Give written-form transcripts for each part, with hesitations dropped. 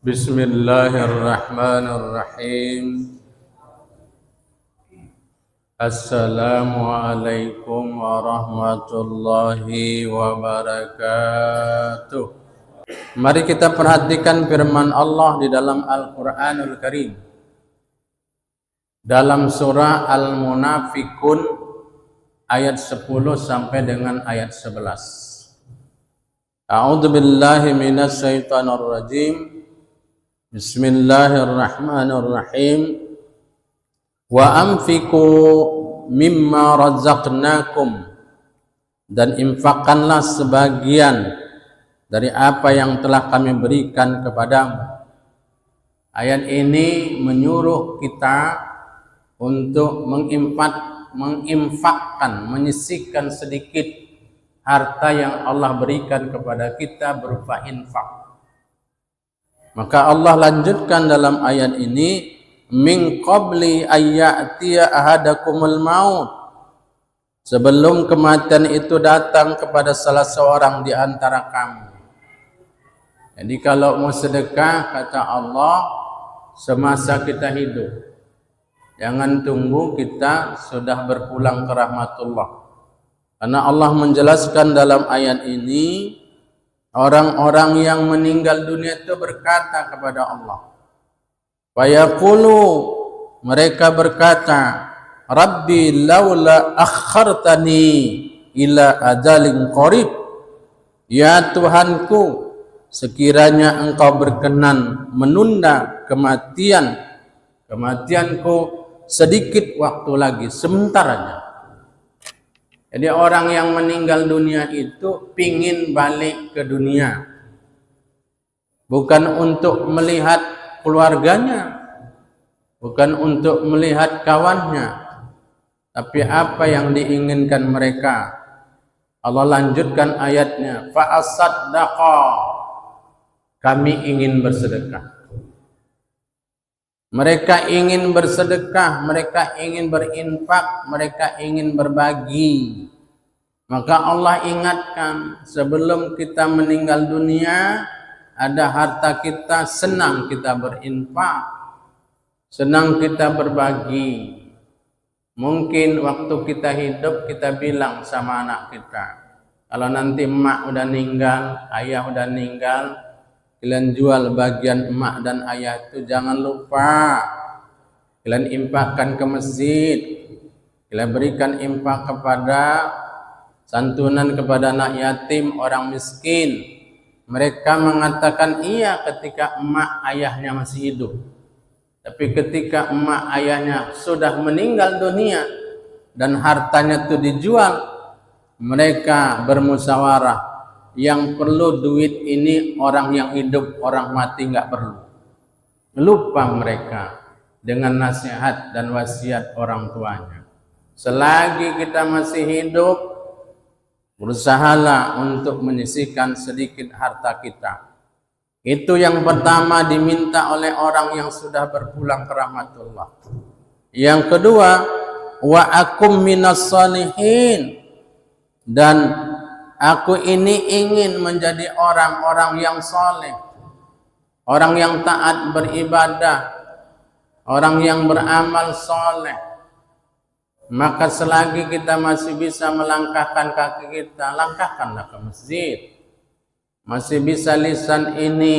Bismillahirrahmanirrahim. Assalamualaikum warahmatullahi wabarakatuh. Mari kita perhatikan firman Allah di dalam Al-Quranul Karim, dalam surah Al-Munafikun ayat 10 sampai dengan ayat 11. A'udzu billahi minasy syaithanir rajim. Bismillahirrahmanirrahim. Wa anfiqu mimma razaqnakum, dan infakkanlah sebagian dari apa yang telah kami berikan kepadamu. Ayat ini menyuruh kita untuk menginfakkan, menyisihkan sedikit harta yang Allah berikan kepada kita berupa infak. Maka Allah lanjutkan dalam ayat ini, min qabli ayyatiya ahadakumul maut, sebelum kematian itu datang kepada salah seorang di antara kamu. Jadi kalau mau sedekah, kata Allah, semasa kita hidup. Jangan tunggu kita sudah berpulang ke rahmatullah. Karena Allah menjelaskan dalam ayat ini, orang-orang yang meninggal dunia itu berkata kepada Allah, fayaqulu, mereka berkata, Rabbi laula akhartani ila ajalin qarib, ya Tuhanku, sekiranya engkau berkenan menunda kematianku sedikit waktu lagi, sebentar aja. Jadi orang yang meninggal dunia itu pingin balik ke dunia, bukan untuk melihat keluarganya, bukan untuk melihat kawannya, tapi apa yang diinginkan mereka. Allah lanjutkan ayatnya, fa'asaddaqa, kami ingin bersedekah. Mereka ingin bersedekah, mereka ingin berinfak, mereka ingin berbagi. Maka Allah ingatkan, sebelum kita meninggal dunia, ada harta kita, senang kita berinfak, senang kita berbagi. Mungkin waktu kita hidup, kita bilang sama anak kita, kalau nanti emak udah ninggal, ayah udah ninggal, kalian jual bagian emak dan ayah itu, jangan lupa kalian infakkan ke masjid, kalian berikan infak kepada santunan kepada anak yatim, orang miskin. Mereka mengatakan iya ketika emak ayahnya masih hidup, tapi ketika emak ayahnya sudah meninggal dunia dan hartanya itu dijual, mereka bermusyawarah, yang perlu duit ini orang yang hidup, orang mati nggak perlu. Lupa mereka dengan nasihat dan wasiat orang tuanya. Selagi kita masih hidup, berusahalah untuk menyisihkan sedikit harta kita. Itu yang pertama diminta oleh orang yang sudah berpulang ke rahmatullah. Yang kedua, wa akum minas salihin, dan aku ini ingin menjadi orang-orang yang soleh, orang yang taat beribadah, orang yang beramal soleh. Maka selagi kita masih bisa melangkahkan kaki kita, langkahkanlah ke masjid. Masih bisa lisan ini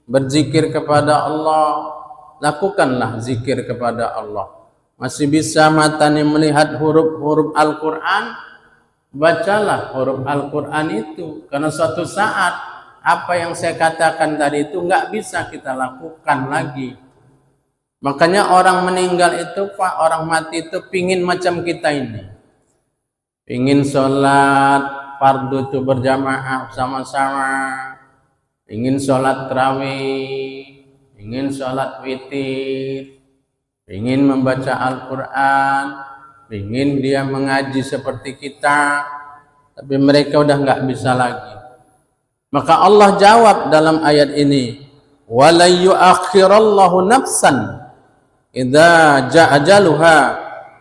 berzikir kepada Allah, lakukanlah zikir kepada Allah. Masih bisa mata ini melihat huruf-huruf Al-Quran, bacalah huruf Al-Quran itu. Karena suatu saat apa yang saya katakan tadi itu nggak bisa kita lakukan lagi. Makanya orang meninggal itu, Pak, orang mati itu pingin macam kita ini, pingin sholat fardu itu berjamaah sama-sama, ingin sholat tarawih, ingin sholat witir, ingin membaca Al-Quran, ingin dia mengaji seperti kita, tapi mereka udah nggak bisa lagi. Maka Allah jawab dalam ayat ini, wala yu'akhirallahu nafsan idza ja'a ajaluha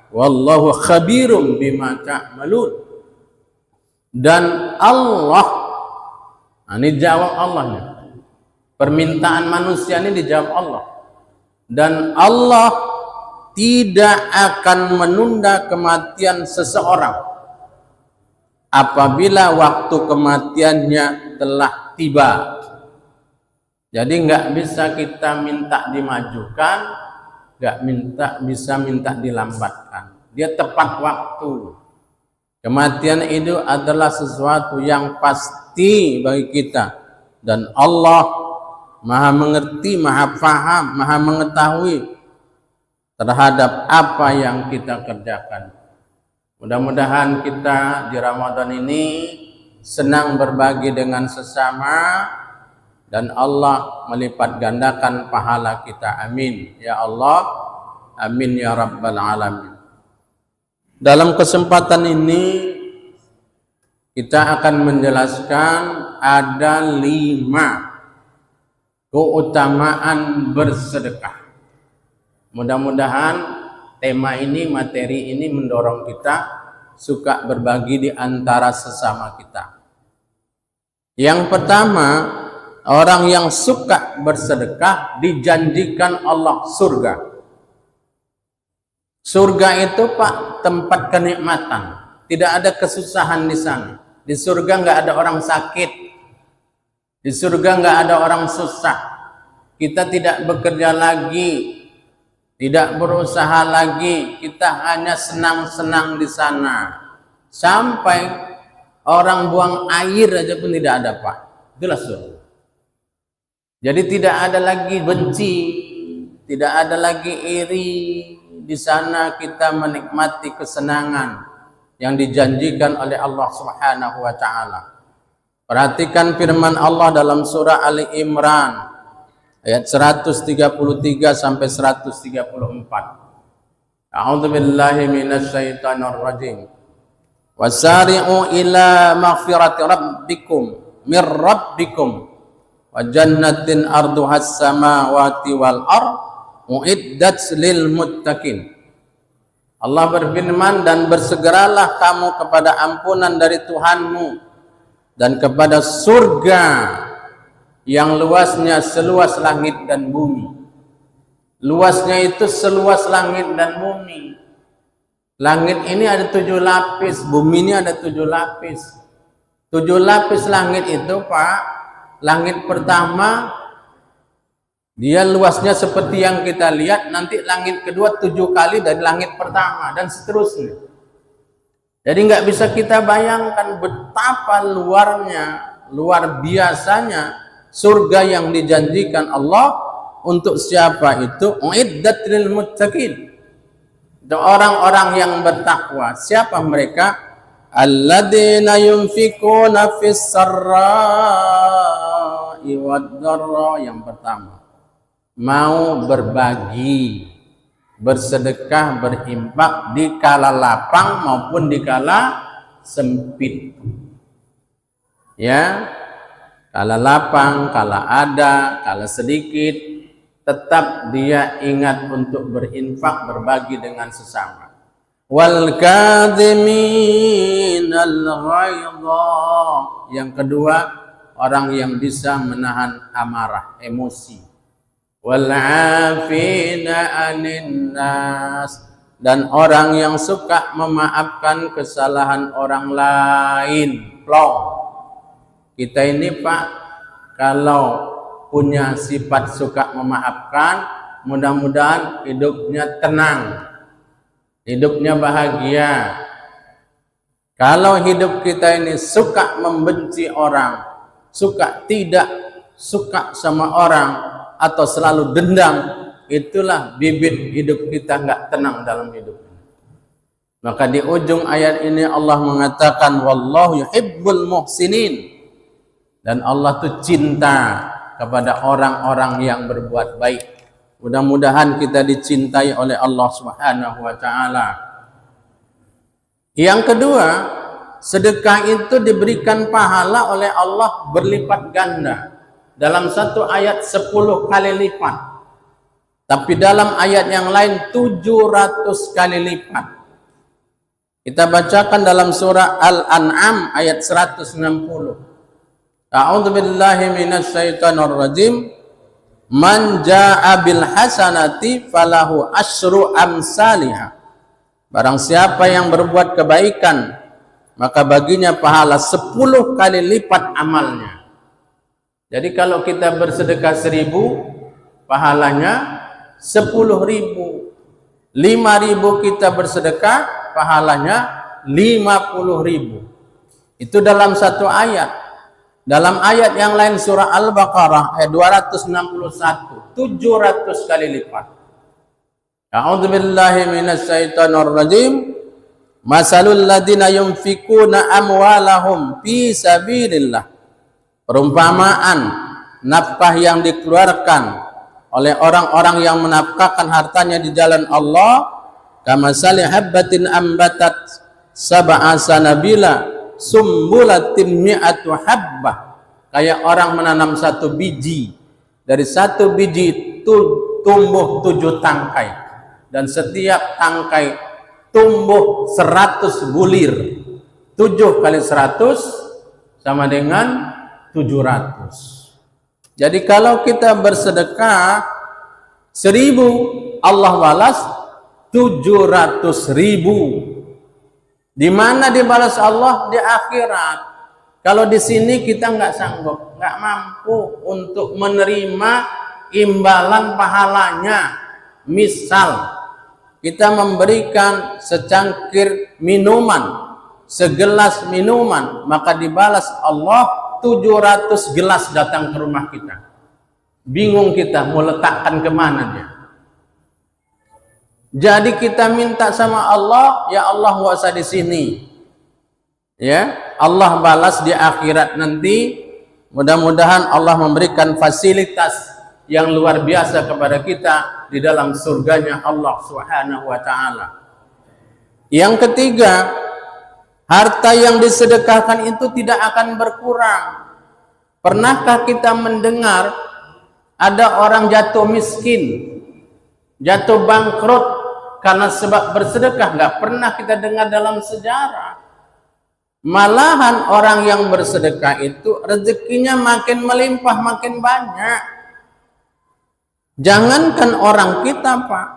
wallahu khabirum bima ta'malun. Dan Allah, ini jawab Allahnya, Permintaan manusia ini dijawab Allah. Dan Allah tidak akan menunda kematian seseorang apabila waktu kematiannya telah tiba. Jadi nggak bisa kita minta dimajukan, nggak bisa minta dilambatkan. Dia tepat waktu. Kematian itu adalah sesuatu yang pasti bagi kita, dan Allah Maha mengerti, Maha paham, Maha mengetahui terhadap apa yang kita kerjakan. Mudah-mudahan kita di Ramadan ini senang berbagi dengan sesama, dan Allah melipat gandakan pahala kita. Amin ya Allah, amin ya rabbal alamin. Dalam kesempatan ini kita akan menjelaskan ada 5 keutamaan bersedekah. Mudah-mudahan tema ini, materi ini mendorong kita suka berbagi di antara sesama kita. Yang pertama, orang yang suka bersedekah dijanjikan Allah surga. Surga itu Pak, tempat kenikmatan. Tidak ada kesusahan di sana. Di surga nggak ada orang sakit. Di surga nggak ada orang susah. Kita tidak bekerja lagi, tidak berusaha lagi. Kita hanya senang-senang di sana. Sampai orang buang air aja pun tidak ada Pak. Itulah surga. Jadi tidak ada lagi benci, tidak ada lagi iri. Di sana kita menikmati kesenangan yang dijanjikan oleh Allah Subhanahu wa taala. Perhatikan firman Allah dalam surah Ali Imran ayat 133 sampai 134. A'udzu billahi minasyaitonir rajim. Wasari'u ila maghfirati rabbikum mir rabbikum wa jannatin arduhas samawati wal ardh uiddat lil muttaqin. Allah berfirman, dan bersegeralah kamu kepada ampunan dari Tuhanmu dan kepada surga yang luasnya seluas langit dan bumi. Luasnya itu seluas langit dan bumi. Langit ini ada 7 lapis, bumi ini ada 7 lapis. 7 lapis langit itu Pak, langit pertama dia luasnya seperti yang kita lihat, nanti langit kedua 7 kali dari langit pertama, dan seterusnya. Jadi nggak bisa kita bayangkan betapa luar biasanya surga yang dijanjikan Allah untuk siapa itu? Uiddat lil muttaqin. Untuk orang-orang yang bertakwa. Siapa mereka? Alladzina yunfikuna fis sarra'i wad dharra. Yang pertama, mau berbagi, bersedekah, berinfak di kala lapang maupun di kala sempit. Ya, kala lapang, kala ada, kala sedikit, tetap dia ingat untuk berinfak, berbagi dengan sesama. Wal kadhiminal ghaidha. Yang kedua, orang yang bisa menahan amarah, emosi. Wal'afina 'anin nas, dan orang yang suka memaafkan kesalahan orang lain. Plong. Kita ini Pak, kalau punya sifat suka memaafkan, mudah-mudahan hidupnya tenang, hidupnya bahagia. Kalau hidup kita ini suka membenci orang, tidak suka sama orang, atau selalu dendam, itulah bibit hidup kita nggak tenang dalam hidup. Maka di ujung ayat ini Allah mengatakan wallahu yuhibbul muhsinin, dan Allah tuh cinta kepada orang-orang yang berbuat baik. Mudah-mudahan kita dicintai oleh Allah Subhanahu wa taala. Yang kedua, sedekah itu diberikan pahala oleh Allah berlipat ganda. Dalam satu ayat 10 kali lipat. Tapi dalam ayat yang lain 700 kali lipat. Kita bacakan dalam surah Al-An'am ayat 160. A'udzu billahi minasyaitonir rajim. Man jaa bil hasanati falahu asyru amsalihha. Barang siapa yang berbuat kebaikan, maka baginya pahala 10 kali lipat amalnya. Jadi kalau kita bersedekah 1000, pahalanya 10.000. 5.000 kita bersedekah, pahalanya 50.000. Itu dalam satu ayat. Dalam ayat yang lain surah Al-Baqarah ayat 261, 700 kali lipat. A'udzubillahi minasyaitonir rajim. Masalul ladina yunfikuna amwalahum fi sabilillah. Perumpamaan nafkah yang dikeluarkan oleh orang-orang yang menafkahkan hartanya di jalan Allah, kamasali habbatin ambatat sab'a sanabila sumbulatin mi'atu habbah. Kayak orang menanam satu biji, dari satu biji itu tumbuh 7 tangkai, dan setiap tangkai tumbuh 100 bulir. 7 kali 100 sama dengan 700. Jadi kalau kita bersedekah 1000, Allah balas 700.000. Di mana dibalas Allah? Di akhirat. Kalau di sini kita nggak sanggup, nggak mampu untuk menerima imbalan pahalanya. Misal kita memberikan secangkir minuman, segelas minuman, maka dibalas Allah 700 gelas datang ke rumah kita. Bingung kita mau letakkan kemana dia. Jadi kita minta sama Allah, ya Allah nggak usah di sini. Ya, Allah balas di akhirat nanti. Mudah-mudahan Allah memberikan fasilitas yang luar biasa kepada kita di dalam surganya Allah Subhanahu wa taala. Yang ketiga, harta yang disedekahkan itu tidak akan berkurang. Pernahkah kita mendengar ada orang jatuh miskin, jatuh bangkrut karena sebab bersedekah? Nggak pernah kita dengar dalam sejarah. Malahan orang yang bersedekah itu rezekinya makin melimpah, makin banyak. Jangankan orang kita, Pak,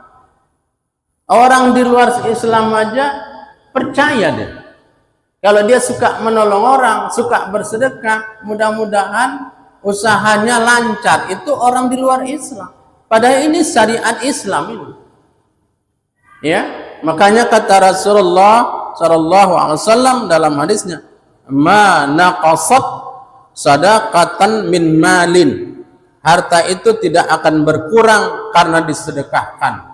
orang di luar Islam aja percaya deh. Kalau dia suka menolong orang, suka bersedekah, mudah-mudahan usahanya lancar. Itu orang di luar Islam. Padahal ini syariat Islam ini. Ya, makanya kata Rasulullah sallallahu alaihi wasallam dalam hadisnya, "Ma naqasat sadaqatan min malin." Harta itu tidak akan berkurang karena disedekahkan.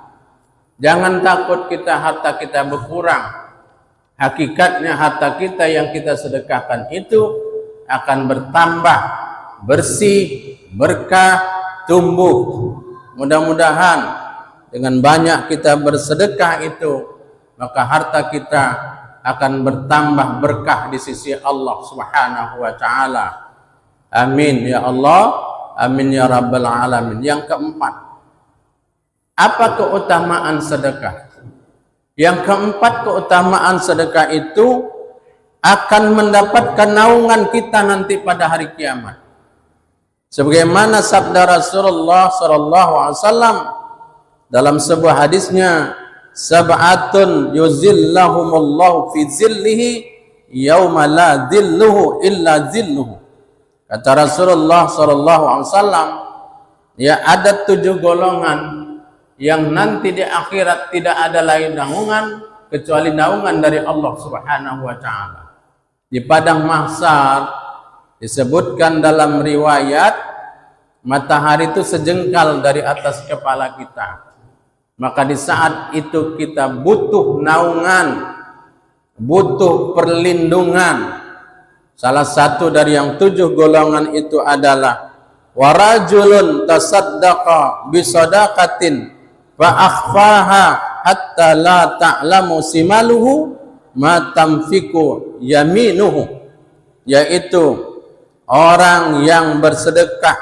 Jangan takut harta kita berkurang. Hakikatnya harta kita yang kita sedekahkan itu akan bertambah, bersih, berkah, tumbuh. Mudah-mudahan dengan banyak kita bersedekah itu, maka harta kita akan bertambah berkah di sisi Allah Subhanahu wa taala. Amin ya Allah, amin ya rabbal alamin. Yang keempat, apa keutamaan sedekah? Yang keempat, keutamaan sedekah itu akan mendapatkan naungan kita nanti pada hari kiamat. Sebagaimana sabda Rasulullah sallallahu alaihi wasallam dalam sebuah hadisnya, sab'atun yuzillahumullahu fi zillihi yauma la zilluhu illa zilluhu. Kata Rasulullah sallallahu alaihi wasallam, ya ada 7 golongan yang nanti di akhirat tidak ada lain naungan kecuali naungan dari Allah Subhanahu wa taala. Di padang mahsyar disebutkan dalam riwayat, matahari itu sejengkal dari atas kepala kita. Maka di saat itu kita butuh naungan, butuh perlindungan. Salah satu dari yang 7 golongan itu adalah warajulun tasaddaqa bisadaqatin fa akhfaha hatta la ta'lamu simaluhu ma tamfiku yaminuhu, yaitu orang yang bersedekah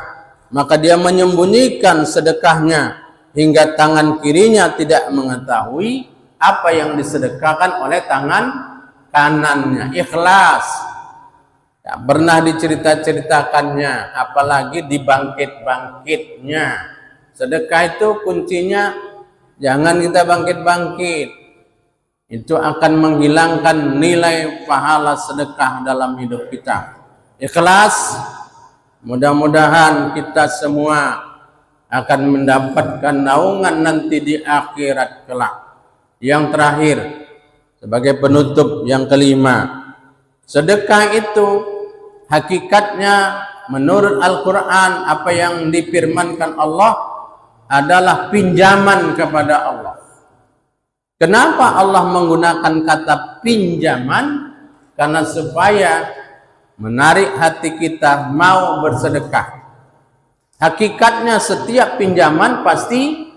maka dia menyembunyikan sedekahnya hingga tangan kirinya tidak mengetahui apa yang disedekahkan oleh tangan kanannya. Ikhlas. Tak pernah dicerita-ceritakannya, apalagi dibangkit-bangkitnya. Sedekah itu kuncinya jangan kita bangkit-bangkit. Itu akan menghilangkan nilai pahala sedekah dalam hidup kita. Ikhlas, mudah-mudahan kita semua akan mendapatkan naungan nanti di akhirat kelak. Yang terakhir, sebagai penutup yang kelima, sedekah itu hakikatnya menurut Al-Quran, apa yang difirmankan Allah adalah pinjaman kepada Allah. Kenapa Allah menggunakan kata pinjaman? Karena supaya menarik hati kita mau bersedekah. Hakikatnya setiap pinjaman pasti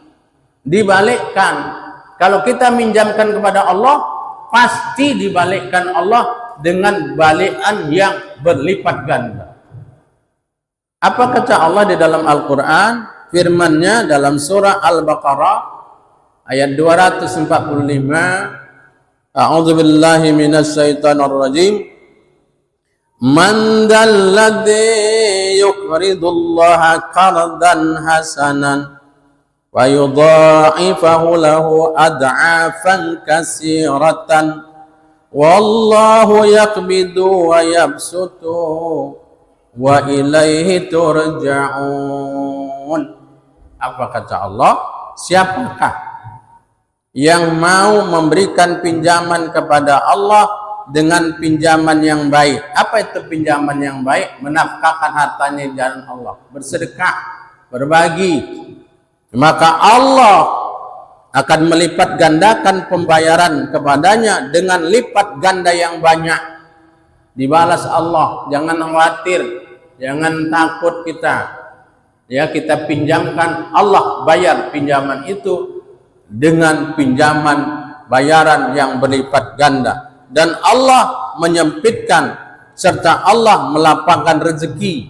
dibalikkan. Kalau kita minjamkan kepada Allah, pasti dibalikkan Allah dengan balikan yang berlipat ganda. Apa kata Allah di dalam Al-Quran? Firman-Nya dalam surah Al-Baqarah ayat 245. A'udzubillahi minasyaitonir rajim. Man dalladzi yuqridullaha qardan hasanan wa yudha'ifahu lahu ad'afan katsiratan wallahu yaqbidu wa yabsutu wa ilaihi turja'un. Apa kata Allah? Siapakah yang mau memberikan pinjaman kepada Allah dengan pinjaman yang baik? Apa itu pinjaman yang baik? Menafkahkan hartanya di jalan Allah, bersedekah, berbagi. Maka Allah akan melipat gandakan pembayaran kepadanya dengan lipat ganda yang banyak. Dibalas Allah. Jangan khawatir, jangan takut kita. Ya, kita pinjamkan, Allah bayar pinjaman itu dengan pinjaman bayaran yang berlipat ganda. Dan Allah menyempitkan serta Allah melapangkan rezeki.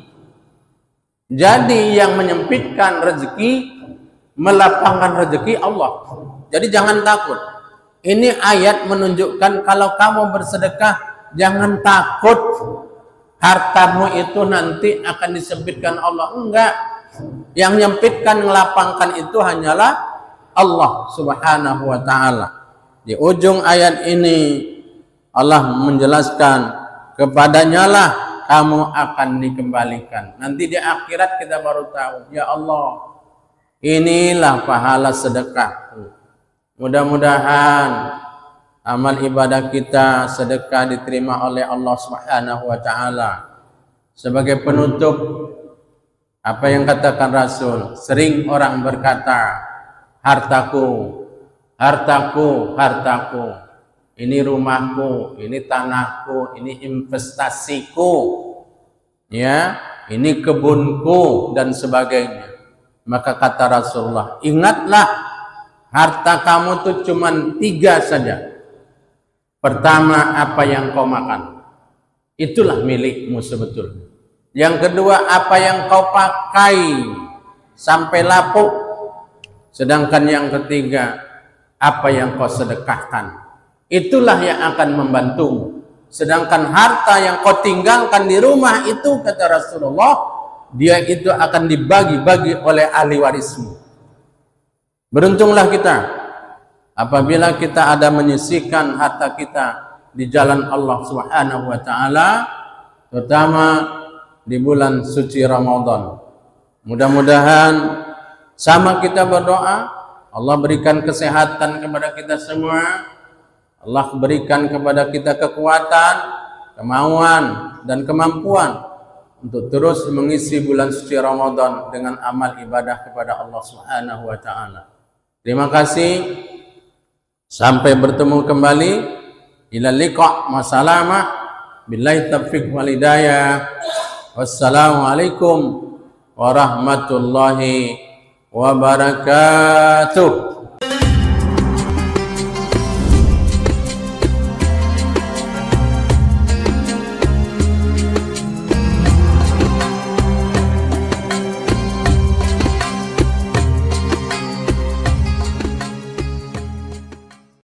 Jadi yang menyempitkan rezeki, melapangkan rezeki Allah. Jadi jangan takut. Ini ayat menunjukkan kalau kamu bersedekah, jangan takut hartamu itu nanti akan disempitkan Allah. Enggak. Yang menyempitkan, melapangkan itu hanyalah Allah Subhanahu wa ta'ala. Di ujung ayat ini Allah menjelaskan, kepadanya lah kamu akan dikembalikan. Nanti di akhirat kita baru tahu, ya Allah, inilah pahala sedekah. Mudah-mudahan amal ibadah kita sedekah diterima oleh Allah Subhanahu wa ta'ala. Sebagai penutup, apa yang katakan Rasul, sering orang berkata, hartaku, hartaku, hartaku. Ini rumahku, ini tanahku, ini investasiku, ya, ini kebunku dan sebagainya. Maka kata Rasulullah, ingatlah harta kamu itu cuma 3 saja. Pertama, apa yang kau makan, itulah milikmu sebetulnya. Yang kedua, apa yang kau pakai sampai lapuk. Sedangkan yang ketiga, apa yang kau sedekahkan, itulah yang akan membantumu. Sedangkan harta yang kau tinggalkan di rumah itu, kata Rasulullah, dia itu akan dibagi-bagi oleh ahli warismu. Beruntunglah kita apabila kita ada menyisihkan harta kita di jalan Allah Subhanahu wa ta'ala, terutama di bulan suci Ramadan. Mudah-mudahan sama kita berdoa, Allah berikan kesehatan kepada kita semua, Allah berikan kepada kita kekuatan, kemauan, dan kemampuan untuk terus mengisi bulan suci Ramadan dengan amal ibadah kepada Allah Subhanahu wa ta'ala. Terima kasih. Sampai bertemu kembali. Ila liqa' masalamah. Billahi taufiq wal hidayah. Wassalamualaikum warahmatullahi wabarakatuh.